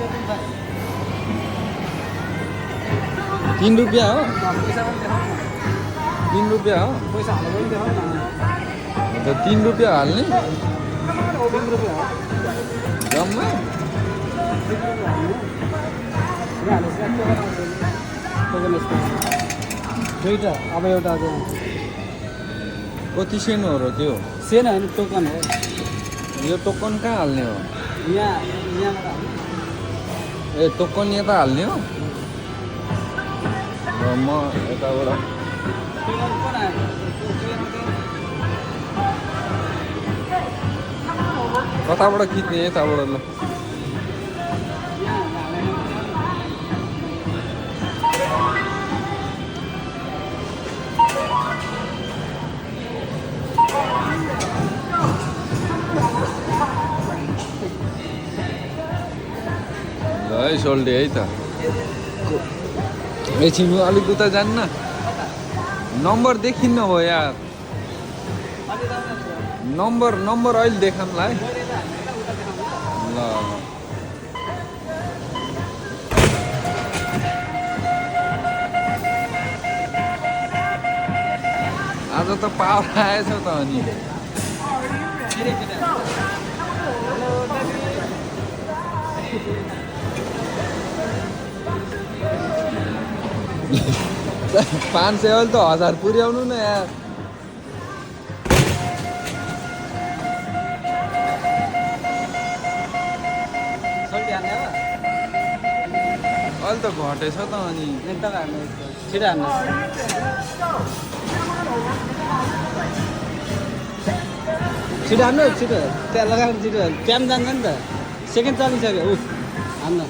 ₹3 हो? पैसा पनि देखाउँ न। ₹3 हो? पैसा हालेको पनि देखाउँ न। अन्त ₹3 हाल्ने 3 रुपियाँ हो। जम्मा 3 रुपियाँ हाल्नु। यहाँ हालेपछि टोकन आउँछ। टोकन यस्तो। दुईवटा अब एउटा चाहिँ कति सेन हो र त्यो? सेन होइन टोकन हो। यो टोकन कहाँ हाल्ने हो? यहाँबाट हाल्नु। ए टोकन यता हाल्ने हो? र म यताबाट टोकन कुन आयो? कताबाट खिच्ने यताबाट ल? ल है सोल्डे है त एकछिन अलिक उता जान्न नम्बर देखिन्न हो यार नम्बर अहिले देखाउँला है ल आज त पावर आएछ त अनि $500 अहिले त 1000 पुर्याउनु न यार अहिले त घटेछ त अनि एकदम हाल्नु छिटो हाल्नु छिटो हाल्नु छिटो त्यहाँ लगाएर छिटो टाइम जान्छ नि त सेकेन्ड चलिसक्यो ऊ हाल्नु